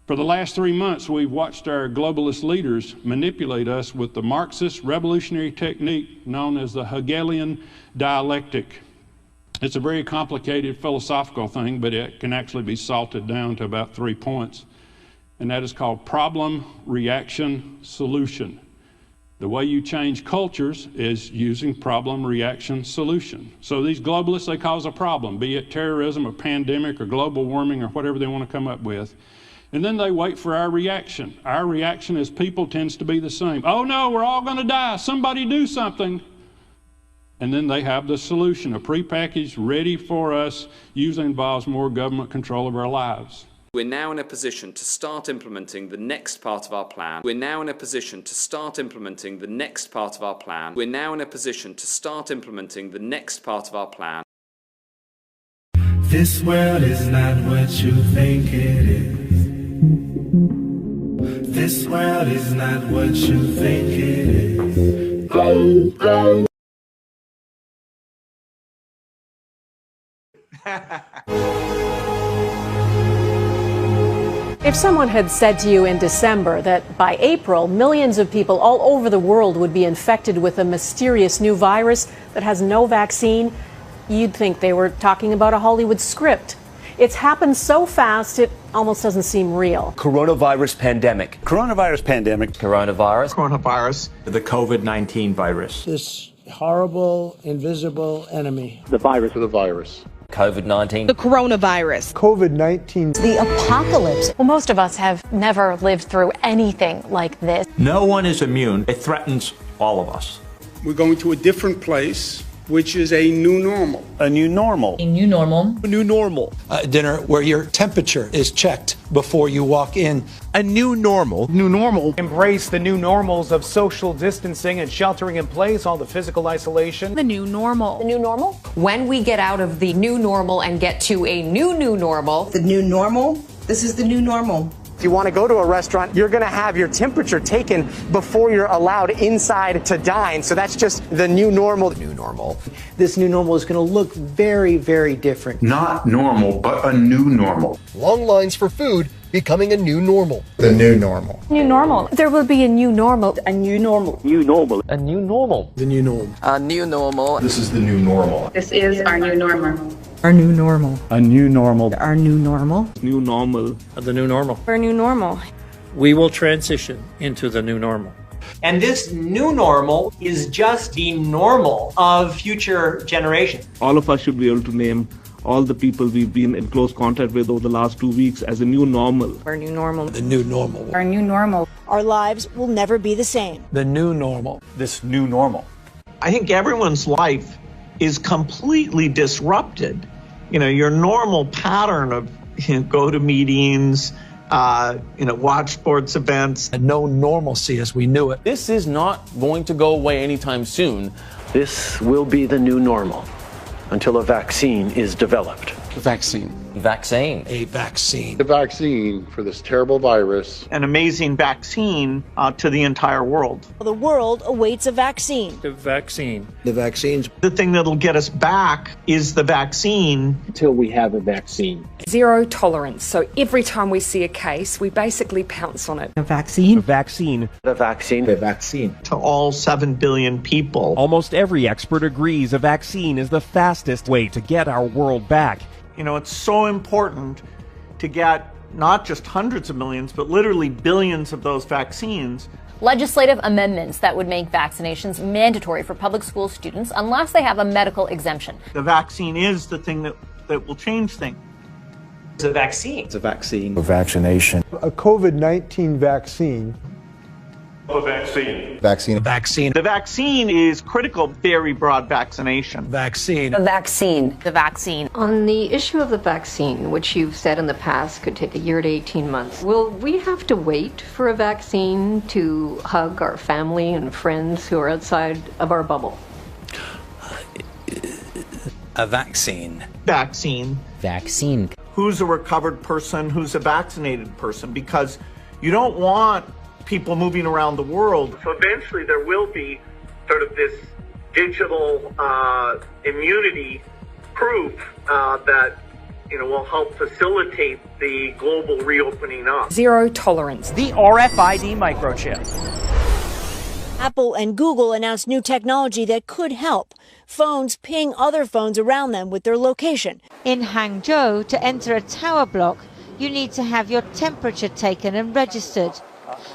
For the last 3 months, we've watched our globalist leaders manipulate us with the Marxist revolutionary technique known as the Hegelian dialectic. It's a very complicated philosophical thing, but it can actually be salted down to about 3 points. And that is called problem, reaction, solution. The way you change cultures is using problem, reaction, solution. So these globalists, they cause a problem, be it terrorism or pandemic or global warming or whatever they want to come up with. And then they wait for our reaction. Our reaction as people tends to be the same. Oh no, we're all going to die. Somebody do something. And then they have the solution, a prepackaged, ready for us, usually involves more government control of our lives. We're now in a position to start implementing the next part of our plan. We're now in a position to start implementing the next part of our plan. We're now in a position to start implementing the next part of our plan. This world is not what you think it is. This world is not what you think it is. Go, go. If someone had said to you in December that by April, millions of people all over the world would be infected with a mysterious new virus that has no vaccine, you'd think they were talking about a Hollywood script. It's happened so fast, it almost doesn't seem real. Coronavirus pandemic. Coronavirus pandemic. Coronavirus. Coronavirus. The COVID-19 virus. This horrible, invisible enemy. The virus. The virus. COVID-19. The coronavirus. COVID-19. The apocalypse. Well, most of us have never lived through anything like this. No one is immune. It threatens all of us. We're going to a different place, which is a new normal. A new normal. A new normal. A new normal. A dinner where your temperature is checked before you walk in. A new normal. New normal. Embrace the new normals of social distancing and sheltering in place, all the physical isolation. The new normal. The new normal? When we get out of the new normal and get to a new normal. The new normal? This is the new normal. If you want to go to a restaurant, you're going to have your temperature taken before you're allowed inside to dine. So that's just the new normal. The new normal. This new normal is going to look very, very different. Not normal, but a new normal. Long lines for food becoming a new normal. The new normal. New normal. There will be a new normal. A new normal. New normal. A new normal. The new normal. A new normal. This is the new normal. This is our new normal. Our new normal. A new normal. Our new normal. New normal. The new normal. Our new normal. We will transition into the new normal. And this new normal is just the normal of future generations. All of us should be able to name all the people we've been in close contact with over the last 2 weeks as a new normal. Our new normal. The new normal. Our new normal. Our lives will never be the same. The new normal. This new normal. I think everyone's life is completely disrupted. You know, your normal pattern of go to meetings, watch sports events. And no normalcy as we knew it. This is not going to go away anytime soon. This will be the new normal until a vaccine is developed. The vaccine. Vaccine. A vaccine. The vaccine for this terrible virus. An amazing vaccine to the entire world. The world awaits a vaccine. The vaccine. The vaccines. The thing that'll get us back is the vaccine. Until we have a vaccine. Zero tolerance. So every time we see a case, we basically pounce on it. A vaccine. A vaccine. The vaccine. The vaccine. To all 7 billion people. Almost every expert agrees a vaccine is the fastest way to get our world back. You know, it's so important to get not just hundreds of millions, but literally billions of those vaccines. Legislative amendments that would make vaccinations mandatory for public school students unless they have a medical exemption. The vaccine is the thing that will change things. It's a vaccine. It's a vaccine. A vaccination. A COVID-19 vaccine. A vaccine. Vaccine. Vaccine. The vaccine is critical, very broad vaccination. Vaccine. The vaccine. The vaccine. On the issue of the vaccine, which you've said in the past could take a year to 18 months, will we have to wait for a vaccine to hug our family and friends who are outside of our bubble? A vaccine. Vaccine. Vaccine. Who's a recovered person? Who's a vaccinated person? Because you don't want people moving around the world. So eventually there will be sort of this digital immunity proof that will help facilitate the global reopening up. Zero tolerance. The RFID microchip. Apple and Google announced new technology that could help. Phones ping other phones around them with their location. In Hangzhou, to enter a tower block, you need to have your temperature taken and registered.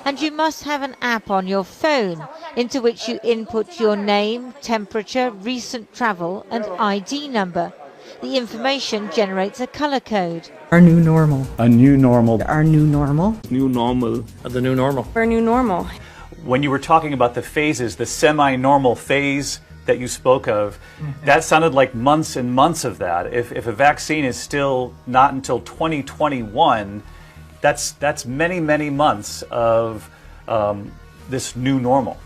And you must have an app on your phone into which you input your name, temperature, recent travel and ID number. The information generates a color code. Our new normal. A new normal. Our new normal. New normal. The new normal. Our new normal. When you were talking about the phases, the semi-normal phase that you spoke of, that sounded like months and months of that. If a vaccine is still not until 2021, that's many, many months of this new normal.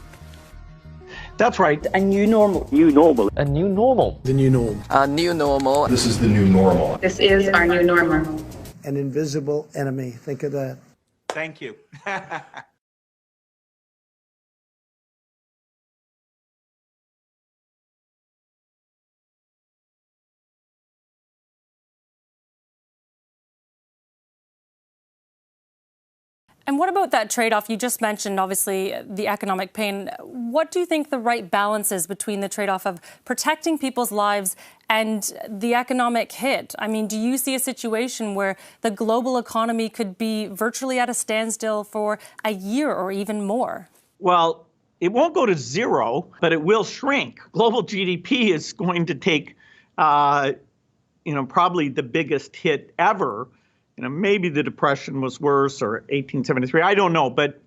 That's right. A new normal. New normal. A new normal. The new normal. A new normal. This is the new normal. This is our new normal. An invisible enemy. Think of that. Thank you. And what about that trade-off? You just mentioned, obviously, the economic pain. What do you think the right balance is between the trade-off of protecting people's lives and the economic hit? I mean, do you see a situation where the global economy could be virtually at a standstill for a year or even more? Well, it won't go to zero, but it will shrink. Global GDP is going to take, probably the biggest hit ever. Maybe the Depression was worse or 1873. I don't know. But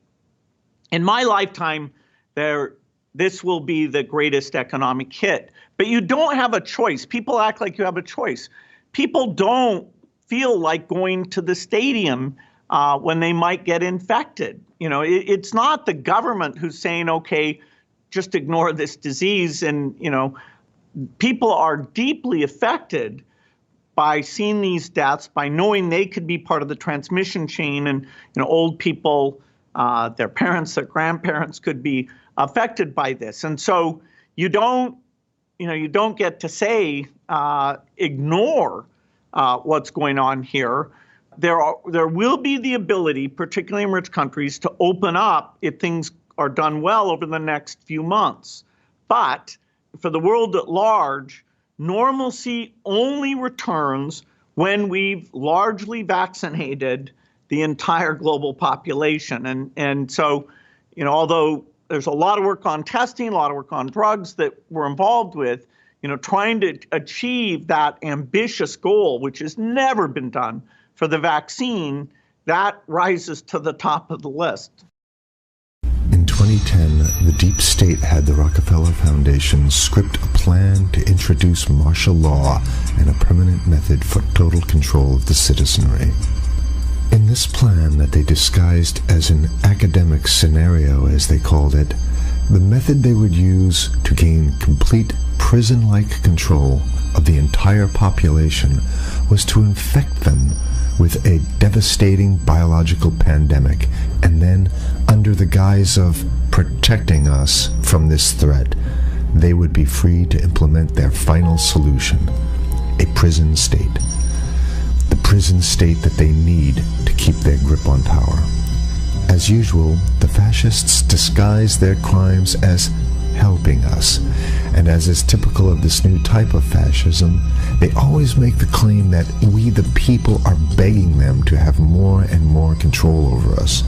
in my lifetime, this will be the greatest economic hit. But you don't have a choice. People act like you have a choice. People don't feel like going to the stadium when they might get infected. It's not the government who's saying, okay, just ignore this disease. And, people are deeply affected by seeing these deaths, by knowing they could be part of the transmission chain, and old people, their parents, their grandparents could be affected by this, and so you don't get to say ignore what's going on here. There will be the ability, particularly in rich countries, to open up if things are done well over the next few months, but for the world at large, normalcy only returns when we've largely vaccinated the entire global population. And so, although there's a lot of work on testing, a lot of work on drugs that we're involved with, trying to achieve that ambitious goal, which has never been done for the vaccine, that rises to the top of the list. In 2010, the deep state had the Rockefeller Foundation script a plan to introduce martial law and a permanent method for total control of the citizenry. In this plan that they disguised as an academic scenario, as they called it, the method they would use to gain complete prison-like control of the entire population was to infect them with a devastating biological pandemic, and then, under the guise of protecting us from this threat, they would be free to implement their final solution, a prison state. The prison state that they need to keep their grip on power. As usual, the fascists disguise their crimes as helping us, and as is typical of this new type of fascism, they always make the claim that we the people are begging them to have more and more control over us.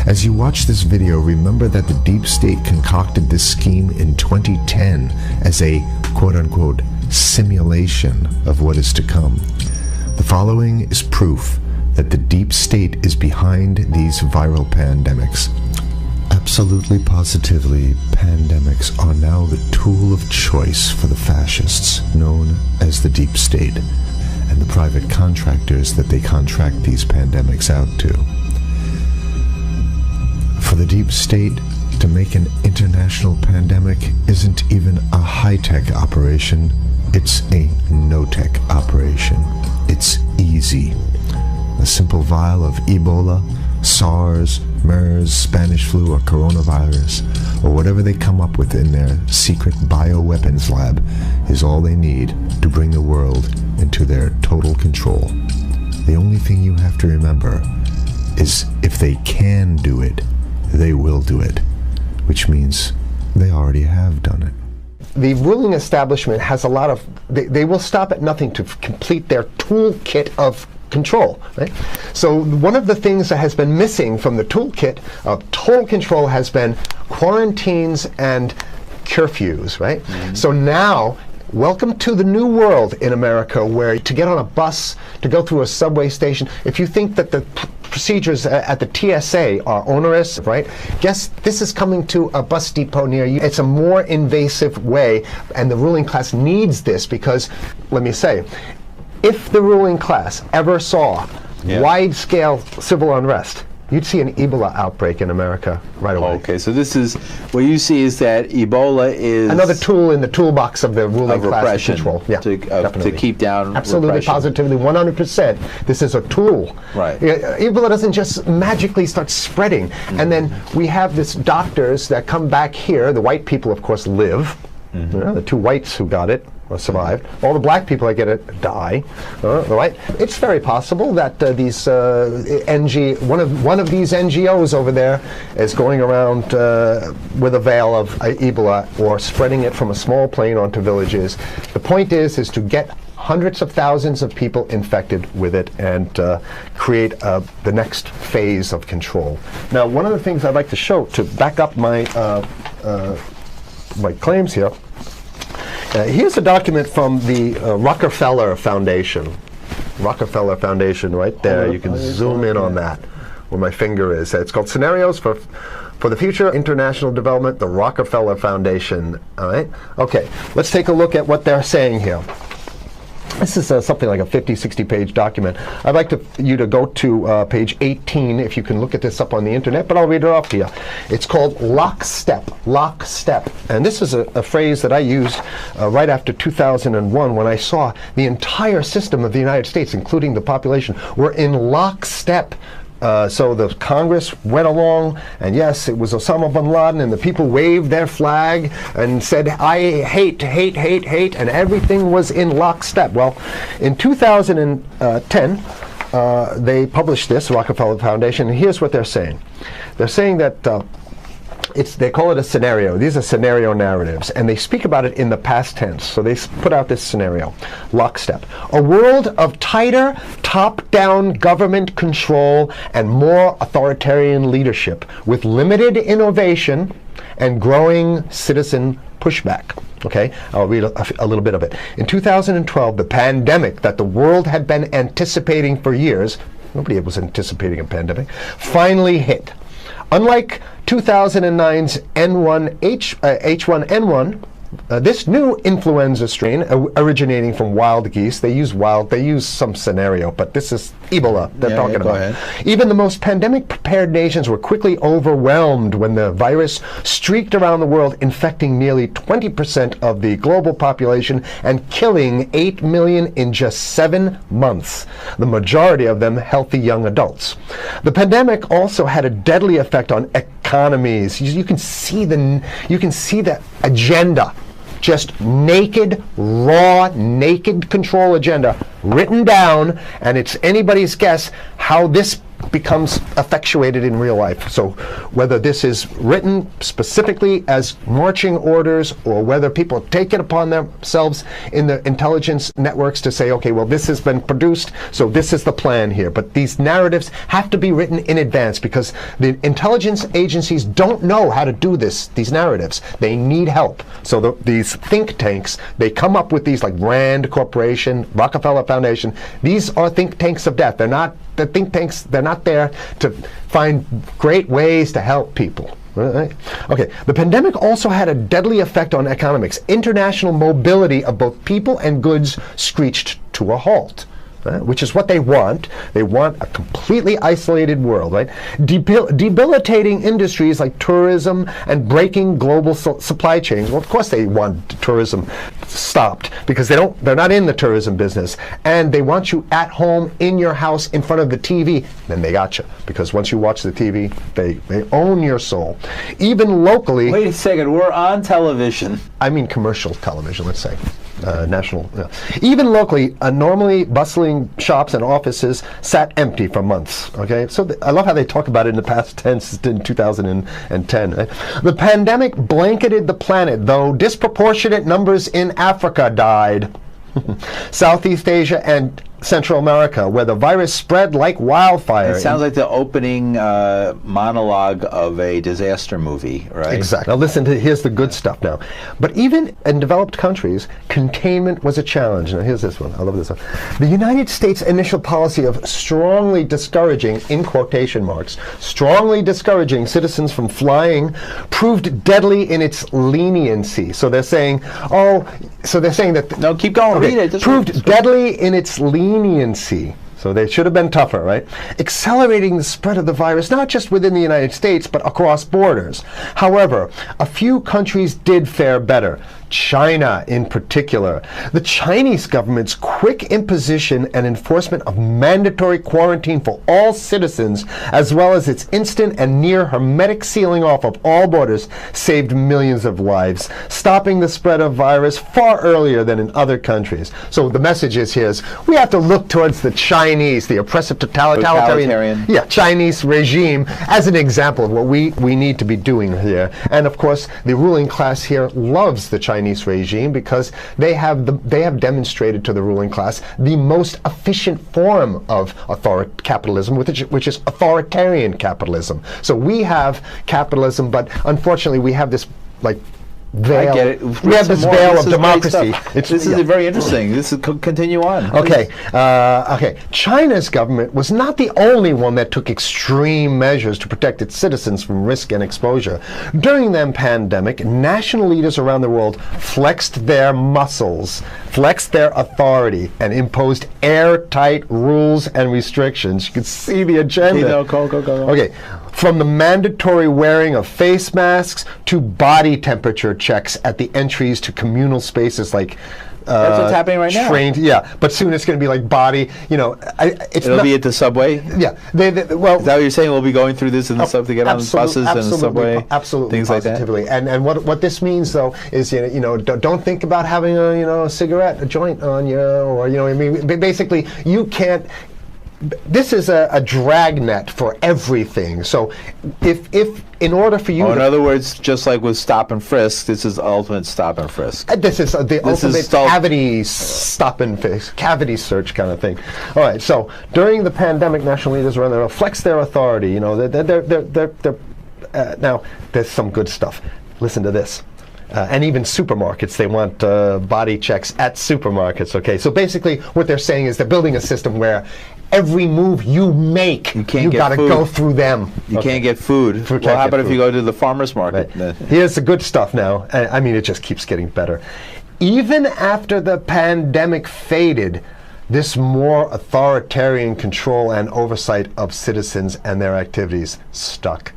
As you watch this video, remember that the deep state concocted this scheme in 2010 as a quote-unquote simulation of what is to come. The following is proof that the deep state is behind these viral pandemics. Absolutely positively, pandemics are now the tool of choice for the fascists, known as the deep state, and the private contractors that they contract these pandemics out to. For the deep state, to make an international pandemic isn't even a high-tech operation, it's a no-tech operation. It's easy. A simple vial of Ebola, SARS, MERS, Spanish flu, or coronavirus, or whatever they come up with in their secret bioweapons lab, is all they need to bring the world into their total control. The only thing you have to remember is if they can do it, they will do it, which means they already have done it. The ruling establishment has a lot of, they will stop at nothing to complete their toolkit of control, right? So one of the things that has been missing from the toolkit of total control has been quarantines and curfews, right? So now, welcome to the new world in America, where to get on a bus, to go through a subway station, if you think that the procedures at the TSA are onerous, right? Guess this is coming to a bus depot near you. It's a more invasive way, and the ruling class needs this because, let me say, if the ruling class ever saw wide-scale civil unrest, you'd see an Ebola outbreak in America right away. Okay, so this is, what you see is that Ebola is another tool in the toolbox of the ruling class repression, control. Yeah, to keep down absolutely, repression. positively, 100%. This is a tool. Right. Ebola doesn't just magically start spreading. And then we have this doctors that come back here. The white people, of course, live. You know, the two whites who got it or survived. All the black people that get it die. Right? It's very possible that these one of these NGOs over there is going around with a veil of Ebola or spreading it from a small plane onto villages. The point is to get hundreds of thousands of people infected with it and create the next phase of control. Now, one of the things I'd like to show to back up my my claims here. Here's a document from the Rockefeller Foundation. Rockefeller Foundation, right there. You can zoom in on that, where my finger is. It's called Scenarios for the Future International Development, the Rockefeller Foundation. All right. Okay. Let's take a look at what they're saying here. This is something like a 50, 60-page document. I'd like you to go to page 18, if you can look at this up on the internet, but I'll read it off to you. It's called lockstep, lockstep. And this is a phrase that I used right after 2001 when I saw the entire system of the United States, including the population, were in lockstep. So the Congress went along, and yes, it was Osama bin Laden, and the people waved their flag and said, I hate, hate, hate, hate, and everything was in lockstep. Well, in 2010, they published this, Rockefeller Foundation, and here's what they're saying. They're saying that they call it a scenario. These are scenario narratives, and they speak about it in the past tense. So they put out this scenario, lockstep. A world of tighter, top-down government control and more authoritarian leadership with limited innovation and growing citizen pushback. Okay, I'll read a little bit of it. In 2012, the pandemic that the world had been anticipating for years, nobody was anticipating a pandemic, finally hit. Unlike 2009's H1N1, this new influenza strain originating from wild geese, they use some scenario, but this is Ebola they're talking about. Even the most pandemic-prepared nations were quickly overwhelmed when the virus streaked around the world, infecting nearly 20% of the global population and killing 8 million in just 7 months, the majority of them healthy young adults. The pandemic also had a deadly effect on economies. You can see the agenda. Just naked, raw, naked control agenda written down, and it's anybody's guess how this becomes effectuated in real life. So whether this is written specifically as marching orders or whether people take it upon themselves in the intelligence networks to say, okay, well, this has been produced, so this is the plan here. But these narratives have to be written in advance because the intelligence agencies don't know how to do these narratives. They need help. So these think tanks, they come up with these, like Rand Corporation, Rockefeller Foundation. These are think tanks of death. They're not the think tanks, they're not there to find great ways to help people. Right? Okay, the pandemic also had a deadly effect on economics. International mobility of both people and goods screeched to a halt. Which is what they want. They want a completely isolated world, right? Debilitating industries like tourism and breaking global supply chains. Well, of course they want tourism stopped because they're not in the tourism business. And they want you at home in your house in front of the TV. Then they got you. Because once you watch the TV, they own your soul. Even locally. Wait a second, we're on television. I mean commercial television, let's say. national. Even locally, normally bustling shops and offices sat empty for months. Okay, so I love how they talk about it in the past tense in 2010. Right? The pandemic blanketed the planet, though disproportionate numbers in Africa died. Southeast Asia and Central America, where the virus spread like wildfire. It sounds like the opening monologue of a disaster movie, right? Exactly. Now listen to, here's the good stuff now. But even in developed countries, containment was a challenge. Now here's this one. I love this one. The United States' initial policy of strongly discouraging, in quotation marks, strongly discouraging citizens from flying proved deadly in its leniency. So they're saying, that... No, keep going, read it. Proved deadly in its leniency. So they should have been tougher, right? Accelerating the spread of the virus, not just within the United States, but across borders. However, a few countries did fare better. China in particular. The Chinese government's quick imposition and enforcement of mandatory quarantine for all citizens, as well as its instant and near hermetic sealing off of all borders, saved millions of lives, stopping the spread of virus far earlier than in other countries. So the message is here is we have to look towards the Chinese, the oppressive totalitarian Chinese regime as an example of what we need to be doing here. And of course, the ruling class here loves the Chinese regime because they have demonstrated to the ruling class the most efficient form of capitalism, which is authoritarian capitalism. So we have capitalism, but unfortunately we have this veil. I get it. We have this veil of democracy. This is very interesting. This is continue on. Okay. China's government was not the only one that took extreme measures to protect its citizens from risk and exposure. During the pandemic, national leaders around the world flexed their muscles, flexed their authority, and imposed airtight rules and restrictions. You can see the agenda. Go. Okay. From the mandatory wearing of face masks to body temperature checks at the entries to communal spaces like that's what's happening right now. Yeah, but soon it's going to be like body. It'll be at the subway. Yeah, is that what you're saying? We'll be going through this in the sub to get on buses and the subway, absolutely, things positively. like that. And what this means though is don't think about having a cigarette, a joint on you, or basically you can't. This is a dragnet for everything. So if in order for you in other words, just like with stop and frisk, this is ultimate stop and frisk. This is the ultimate cavity stop and frisk, cavity search kind of thing. All right, so during the pandemic, national leaders around there flex their authority. Now there's some good stuff. Listen to this. And even supermarkets, they want body checks at supermarkets, okay? So basically what they're saying is they're building a system where every move you make, you got to go through them. You can't get food. Well, how about if you go to the farmer's market? Right. Here's the good stuff now. I mean, it just keeps getting better. Even after the pandemic faded, this more authoritarian control and oversight of citizens and their activities stuck.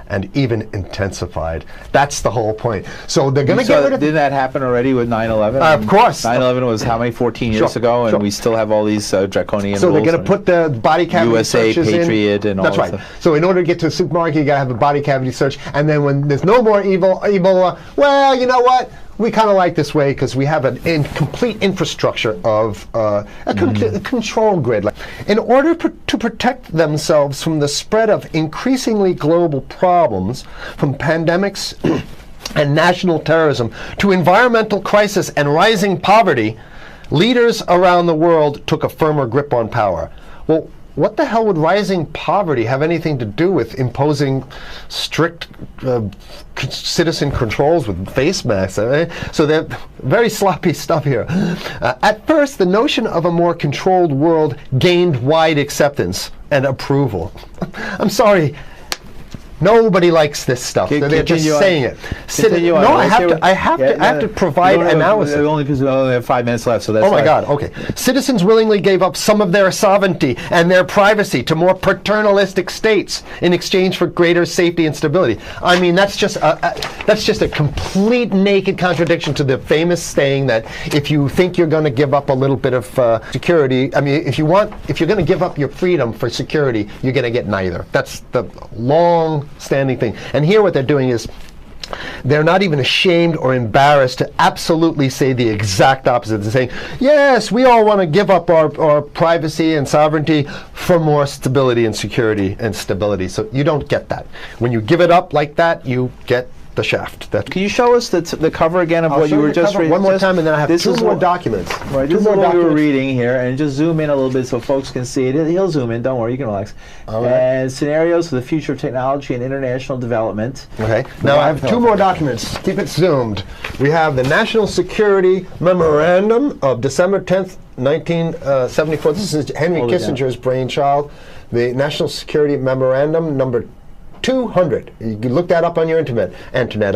And even intensified. That's the whole point. So they're going to get rid of... Didn't that happen already with 9/11? Of course. 9/11 was how many, 14 years ago, and we still have all these draconian rules. So they're going to put the body cavity USA, searches Patriot, and all that. That's right. So in order to get to a supermarket, you got to have a body cavity search, and then when there's no more Ebola, well, you know what? We kind of like this way because we have an complete infrastructure of a control grid. In order to protect themselves from the spread of increasingly global problems, from pandemics and national terrorism to environmental crisis and rising poverty, leaders around the world took a firmer grip on power. Well, what the hell would rising poverty have anything to do with imposing strict citizen controls with face masks? So they're very sloppy stuff here. At first, the notion of a more controlled world gained wide acceptance and approval. I'm sorry. Nobody likes this stuff. They're just saying it. I have to provide analysis. Only because we only have 5 minutes left, so that's. Oh my God. Okay. Citizens willingly gave up some of their sovereignty and their privacy to more paternalistic states in exchange for greater safety and stability. I mean, that's just a complete naked contradiction to the famous saying that if you think you're going to give up a little bit of security, I mean, if you're going to give up your freedom for security, you're going to get neither. That's the long-standing thing. And here what they're doing is they're not even ashamed or embarrassed to absolutely say the exact opposite. They're saying, yes, we all want to give up our privacy and sovereignty for more stability and security and stability. So you don't get that. When you give it up like that, you get the shaft. Can you show us the cover again of I'll what you were just reading? One more time, and then I have two more documents. Right, this is what we were reading here, and just zoom in a little bit so folks can see it. He'll zoom in, don't worry, you can relax. And scenarios for the future of technology and international development. Okay, now I have two more documents. Keep it zoomed. We have the National Security Memorandum of December 10th, 1974. This is Henry Kissinger's brainchild. The National Security Memorandum number 200. You can look that up on your internet.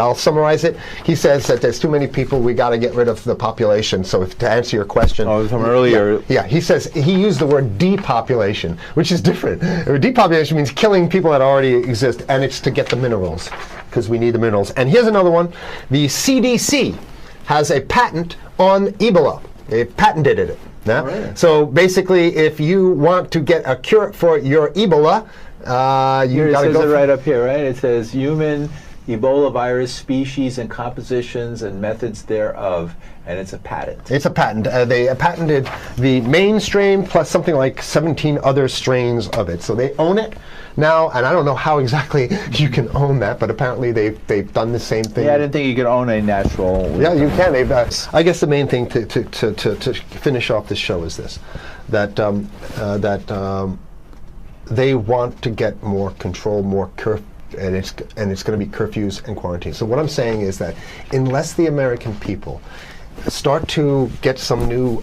I'll summarize it. He says that there's too many people, we got to get rid of the population. So to answer your question. From earlier. Yeah, he says, he used the word depopulation, which is different. Depopulation means killing people that already exist, and it's to get the minerals, because we need the minerals. And here's another one. The CDC has a patent on Ebola. They patented it. Yeah? Right. So basically, if you want to get a cure for your Ebola, it says it right up here, right? It says human Ebola virus species and compositions and methods thereof, and it's a patent. It's a patent. They patented the main strain plus something like 17 other strains of it. So they own it now, and I don't know how exactly you can own that, but apparently they've done the same thing. Yeah, I didn't think you could own a natural. Yeah, you can. I guess the main thing to finish off this show is this: that they want to get more control, more and it's going to be curfews and quarantine. So what I'm saying is that unless the American people start to get some new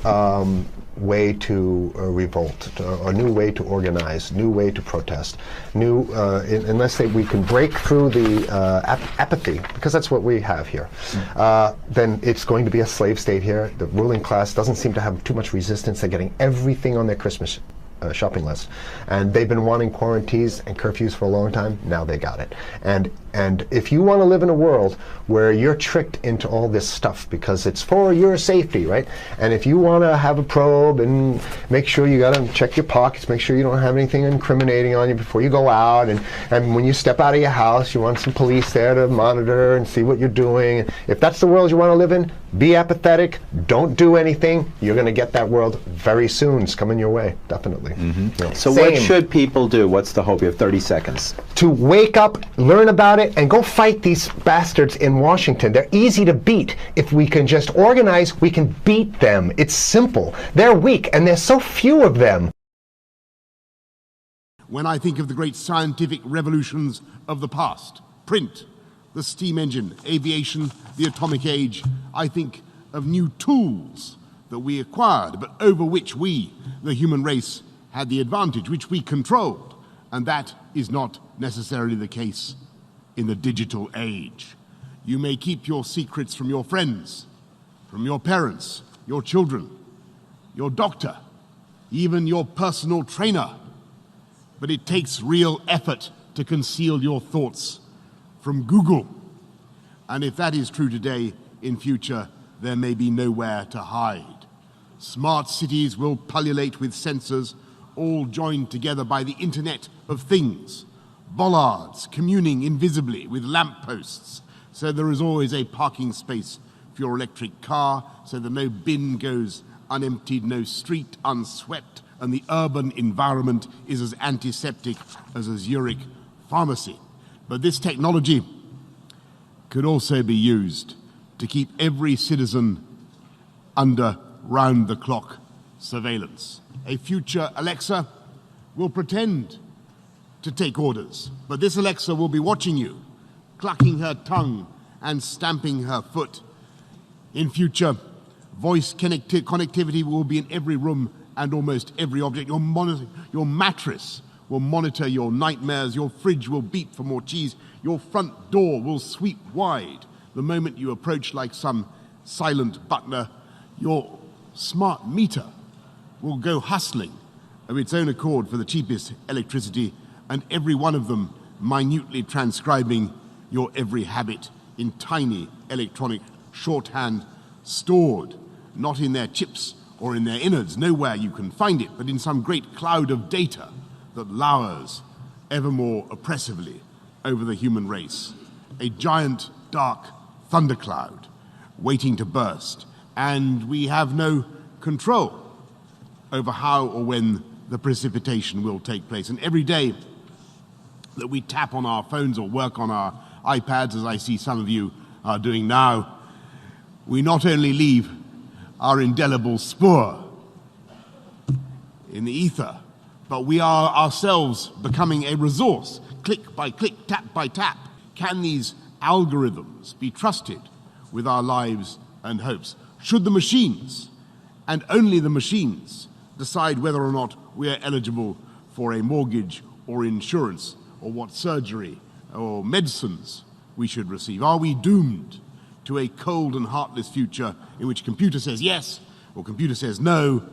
way to revolt, a new way to organize, new way to protest, unless we can break through the apathy, because that's what we have here, then it's going to be a slave state here. The ruling class doesn't seem to have too much resistance. They're getting everything on their Christmas shopping list, and they've been wanting quarantines and curfews for a long time. Now they got it. And if you want to live in a world where you're tricked into all this stuff because it's for your safety, right? And if you want to have a probe and make sure you got to check your pockets, make sure you don't have anything incriminating on you before you go out, and when you step out of your house, you want some police there to monitor and see what you're doing. If that's the world you want to live in, be apathetic, don't do anything. You're going to get that world very soon. It's coming your way, definitely. Yeah. So what should people do? What's the hope? You have 30 seconds. To wake up, learn about it, and go fight these bastards in Washington. They're easy to beat. If we can just organize, we can beat them. It's simple. They're weak, and there's so few of them. When I think of the great scientific revolutions of the past, print, the steam engine, aviation, the atomic age, I think of new tools that we acquired, but over which we, the human race, had the advantage, which we controlled. And that is not necessarily the case in the digital age. You may keep your secrets from your friends, from your parents, your children, your doctor, even your personal trainer. But it takes real effort to conceal your thoughts from Google. And if that is true today, in future, there may be nowhere to hide. Smart cities will pullulate with sensors, all joined together by the Internet of Things. Bollards communing invisibly with lampposts, so there is always a parking space for your electric car, so that no bin goes unemptied, no street unswept, and the urban environment is as antiseptic as a Zurich pharmacy. But this technology could also be used to keep every citizen under round-the-clock surveillance. A future Alexa will pretend to take orders, but this Alexa will be watching you, clucking her tongue and stamping her foot. In future, voice connectivity will be in every room and almost every object. Your mattress will monitor your nightmares, your fridge will beep for more cheese, your front door will sweep wide the moment you approach like some silent butler. Your smart meter will go hustling of its own accord for the cheapest electricity, and every one of them minutely transcribing your every habit in tiny electronic shorthand, stored not in their chips or in their innards, nowhere you can find it, but in some great cloud of data that lowers ever more oppressively over the human race. A giant dark thundercloud waiting to burst, and we have no control over how or when the precipitation will take place. And every day that we tap on our phones or work on our iPads, as I see some of you are doing now, we not only leave our indelible spoor in the ether, but we are ourselves becoming a resource, click by click, tap by tap. Can these algorithms be trusted with our lives and hopes? Should the machines, and only the machines, decide whether or not we are eligible for a mortgage or insurance, or what surgery or medicines we should receive? Are we doomed to a cold and heartless future in which computer says yes or computer says no,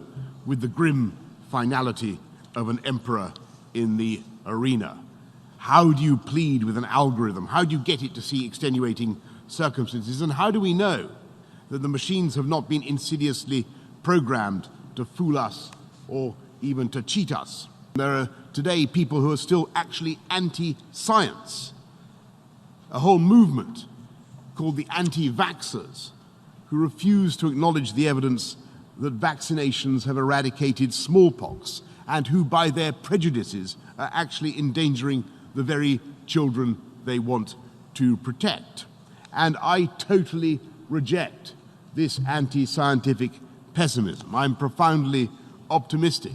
with the grim finality of an emperor in the arena? How do you plead with an algorithm? How do you get it to see extenuating circumstances? And how do we know that the machines have not been insidiously programmed to fool us or even to cheat us? There are today people who are still actually anti-science, a whole movement called the anti-vaxxers, who refuse to acknowledge the evidence that vaccinations have eradicated smallpox, and who, by their prejudices, are actually endangering the very children they want to protect. And I totally reject this anti-scientific pessimism. I'm profoundly optimistic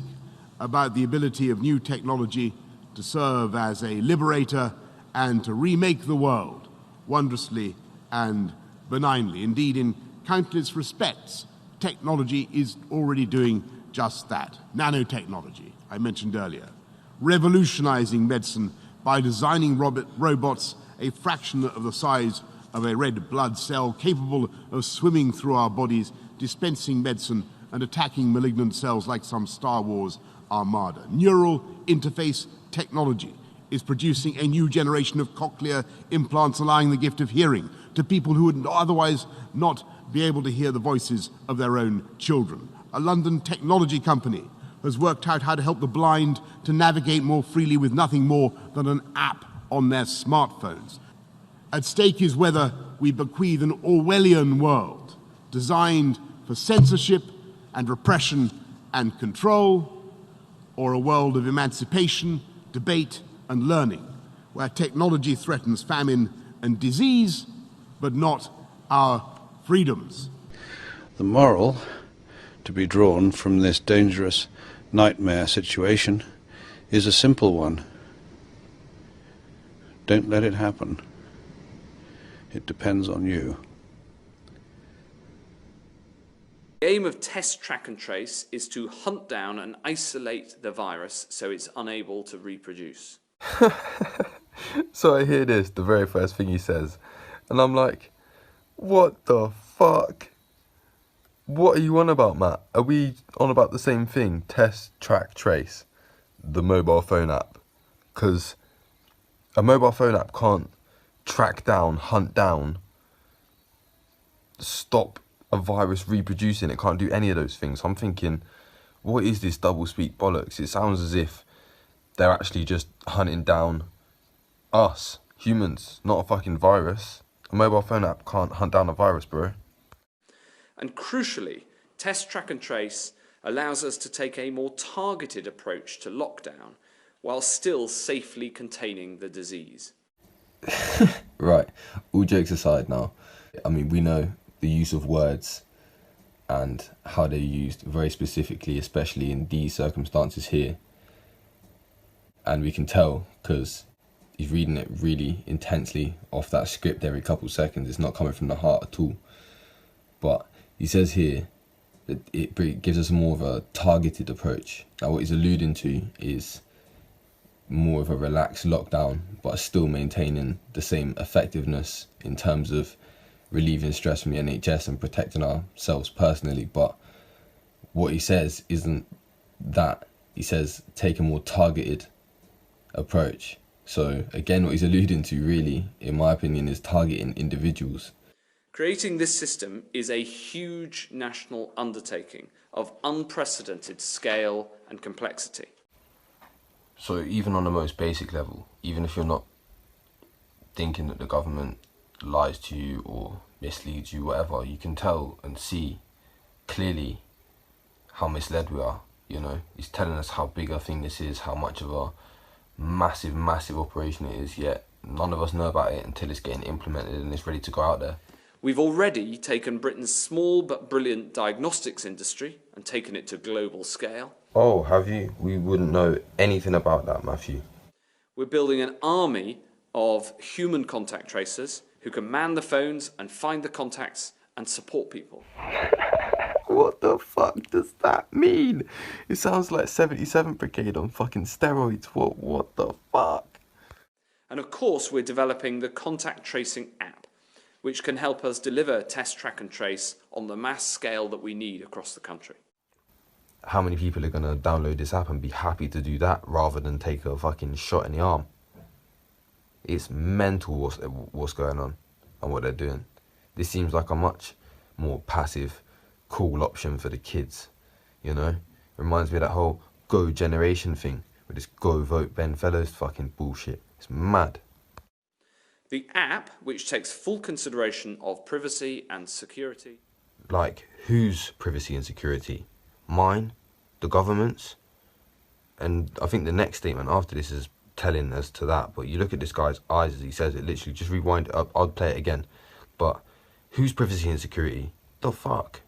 about the ability of new technology to serve as a liberator and to remake the world wondrously and benignly. Indeed, in countless respects, technology is already doing just that. Nanotechnology, I mentioned earlier, revolutionizing medicine by designing robots a fraction of the size of a red blood cell, capable of swimming through our bodies, dispensing medicine and attacking malignant cells like some Star Wars armada. Neural interface technology is producing a new generation of cochlear implants, allowing the gift of hearing to people who would otherwise not be able to hear the voices of their own children. A London technology company has worked out how to help the blind to navigate more freely with nothing more than an app on their smartphones. At stake is whether we bequeath an Orwellian world designed for censorship and repression and control, or a world of emancipation, debate and learning, where technology threatens famine and disease, but not our freedoms. The moral to be drawn from this dangerous nightmare situation is a simple one. Don't let it happen. It depends on you. The aim of Test, Track and Trace is to hunt down and isolate the virus so it's unable to reproduce. So I hear this, the very first thing he says, and I'm like, what the fuck? What are you on about, Matt? Are we on about the same thing? Test, Track, Trace, the mobile phone app. Because a mobile phone app can't track down, hunt down, stop a virus reproducing. It can't do any of those things. I'm thinking, what is this double-speak bollocks? It sounds as if they're actually just hunting down us, humans, not a fucking virus. A mobile phone app can't hunt down a virus, bro. And crucially, Test, Track and Trace allows us to take a more targeted approach to lockdown while still safely containing the disease. Right, all jokes aside now, I mean, we know the use of words and how they're used very specifically, especially in these circumstances here. And we can tell because he's reading it really intensely off that script every couple seconds. It's not coming from the heart at all. But he says here that it gives us more of a targeted approach. Now what he's alluding to is more of a relaxed lockdown, but still maintaining the same effectiveness in terms of relieving stress from the NHS and protecting ourselves personally. But what he says isn't that. He says take a more targeted approach. So again, what he's alluding to really, in my opinion, is targeting individuals. Creating this system is a huge national undertaking of unprecedented scale and complexity. So even on the most basic level, even if you're not thinking that the government lies to you or misleads you, whatever, you can tell and see clearly how misled we are, you know. He's telling us how big a thing this is, how much of a massive, massive operation it is, yet none of us know about it until it's getting implemented and it's ready to go out there. We've already taken Britain's small but brilliant diagnostics industry and taken it to global scale. Oh, have you? We wouldn't know anything about that, Matthew. We're building an army of human contact tracers who can man the phones and find the contacts and support people. What the fuck does that mean? It sounds like 77 Brigade on fucking steroids. What the fuck? And of course, we're developing the contact tracing app, which can help us deliver test, track and trace on the mass scale that we need across the country. How many people are going to download this app and be happy to do that rather than take a fucking shot in the arm? It's mental what's going on and what they're doing. This seems like a much more passive, cool option for the kids, you know? Reminds me of that whole Go generation thing with this Go Vote Ben Fellows fucking bullshit. It's mad. The app, which takes full consideration of privacy and security. Like, whose privacy and security? Mine? The government's? And I think the next statement after this is telling as to that, but you look at this guy's eyes as he says it, literally, just rewind it up, I'll play it again. But whose privacy and security? The fuck?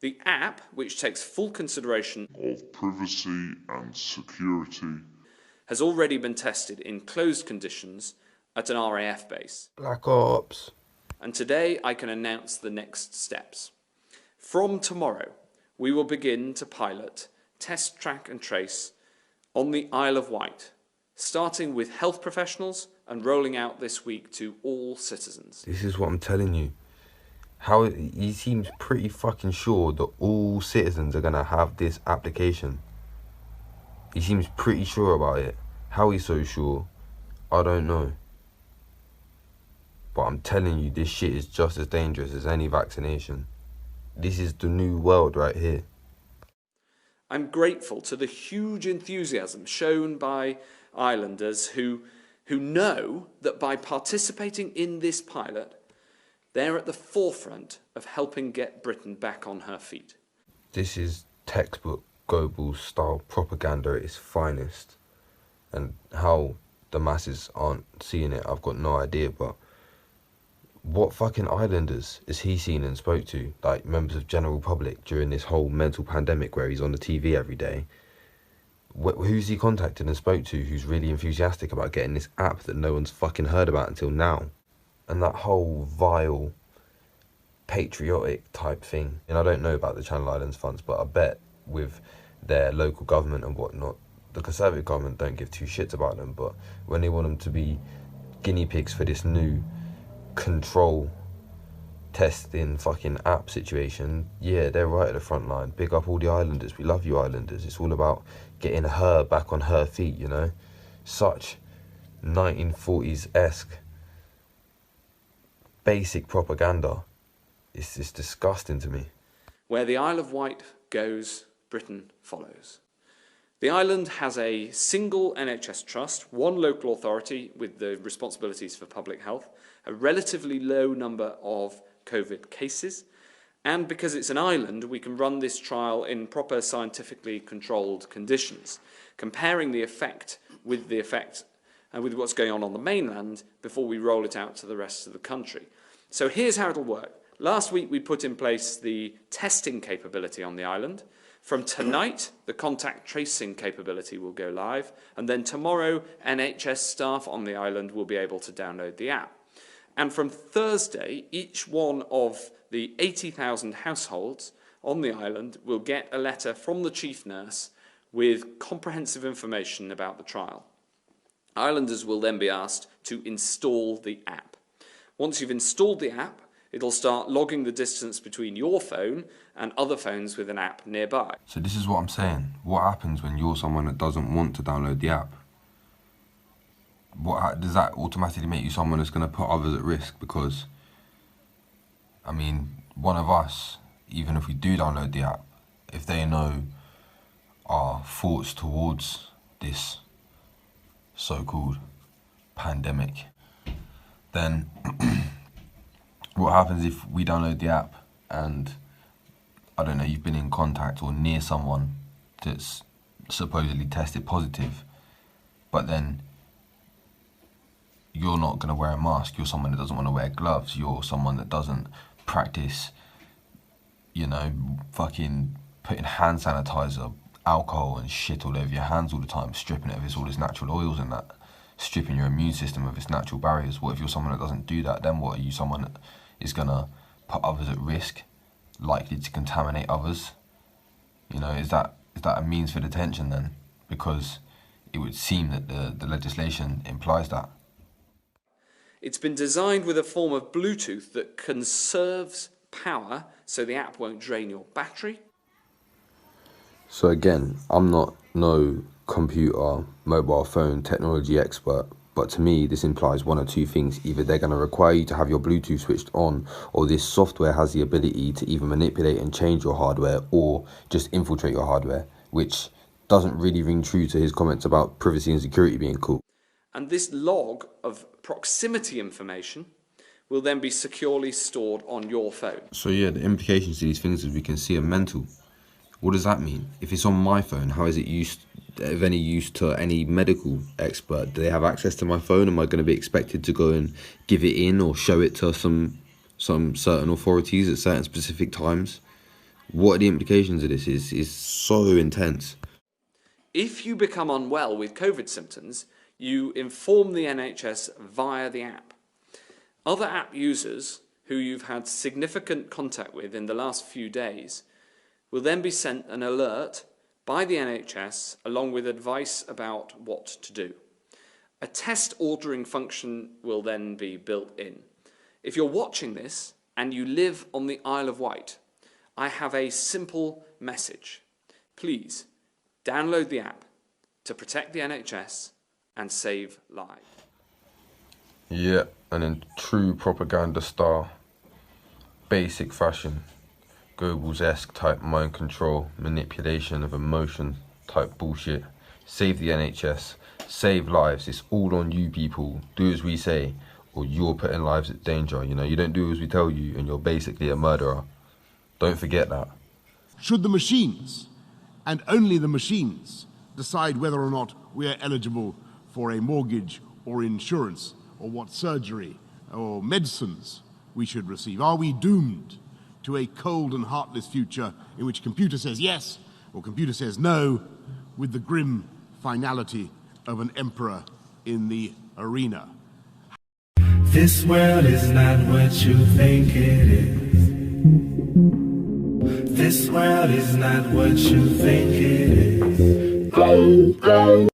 The app, which takes full consideration of privacy and security, has already been tested in closed conditions at an RAF base. Black Ops. And today I can announce the next steps. From tomorrow, we will begin to pilot test, track and trace on the Isle of Wight, starting with health professionals and rolling out this week to all citizens. This is what I'm telling you. How he seems pretty fucking sure that all citizens are gonna have this application. He seems pretty sure about it. How he's so sure, I don't know. But I'm telling you, this shit is just as dangerous as any vaccination. This is the new world right here. I'm grateful to the huge enthusiasm shown by islanders who know that by participating in this pilot, they're at the forefront of helping get Britain back on her feet. This is textbook Goebbels style propaganda at its finest. And how the masses aren't seeing it, I've got no idea, but what fucking islanders is he seen and spoke to, like members of general public, during this whole mental pandemic where he's on the TV every day? Who's he contacted and spoke to who's really enthusiastic about getting this app that no one's fucking heard about until now? And that whole vile, patriotic type thing. And I don't know about the Channel Islands funds, but I bet with their local government and whatnot, the Conservative government don't give two shits about them, but when they want them to be guinea pigs for this new control testing fucking app situation, yeah, they're right at the front line. Big up all the islanders. We love you islanders. It's all about getting her back on her feet, you know? Such 1940s-esque basic propaganda. It's just disgusting to me. Where the Isle of Wight goes, Britain follows. The island has a single NHS trust, one local authority with the responsibilities for public health, a relatively low number of COVID cases, and because it's an island, we can run this trial in proper scientifically controlled conditions, comparing the effect with what's going on the mainland before we roll it out to the rest of the country. So here's how it'll work. Last week we put in place the testing capability on the island. From tonight, the contact tracing capability will go live, and then tomorrow, NHS staff on the island will be able to download the app. And from Thursday, each one of the 80,000 households on the island will get a letter from the chief nurse with comprehensive information about the trial. Islanders will then be asked to install the app. Once you've installed the app, it'll start logging the distance between your phone and other phones with an app nearby. So this is what I'm saying. What happens when you're someone that doesn't want to download the app? Does that automatically make you someone that's going to put others at risk? Because, I mean, one of us, even if we do download the app, if they know our thoughts towards this so-called pandemic, then what happens if we download the app and, I don't know, you've been in contact or near someone that's supposedly tested positive, but then you're not going to wear a mask, you're someone that doesn't want to wear gloves, you're someone that doesn't practice, you know, fucking putting hand sanitizer, alcohol and shit all over your hands all the time, stripping it of all its natural oils and that, stripping your immune system of its natural barriers. What if you're someone that doesn't do that? Then what, are you someone that is going to put others at risk, likely to contaminate others? You know, is that a means for detention then? Because it would seem that the legislation implies that. It's been designed with a form of Bluetooth that conserves power so the app won't drain your battery. So again, I'm not no computer, mobile phone technology expert, but to me this implies one or two things. Either they're going to require you to have your Bluetooth switched on, or this software has the ability to either manipulate and change your hardware or just infiltrate your hardware, which doesn't really ring true to his comments about privacy and security being cool. And this log of proximity information will then be securely stored on your phone. So yeah, the implications to these things, as we can see, are mental. What does that mean? If it's on my phone, how is it of any use to any medical expert? Do they have access to my phone? Am I going to be expected to go and give it in or show it to some certain authorities at certain specific times? What are the implications of this is so intense. If you become unwell with COVID symptoms, you inform the NHS via the app. Other app users who you've had significant contact with in the last few days will then be sent an alert by the NHS along with advice about what to do. A test ordering function will then be built in. If you're watching this and you live on the Isle of Wight, I have a simple message. Please download the app to protect the NHS and save lives. Yeah, and in true propaganda style, basic fashion, Goebbels-esque type mind control, manipulation of emotion type bullshit. Save the NHS, save lives, it's all on you people. Do as we say, or you're putting lives at danger. You know, you don't do as we tell you and you're basically a murderer. Don't forget that. Should the machines, and only the machines, decide whether or not we are eligible for a mortgage or insurance, or what surgery or medicines we should receive? Are we doomed to a cold and heartless future in which computer says yes or computer says no, with the grim finality of an emperor in the arena? This world is not what you think it is. This world is not what you think it is.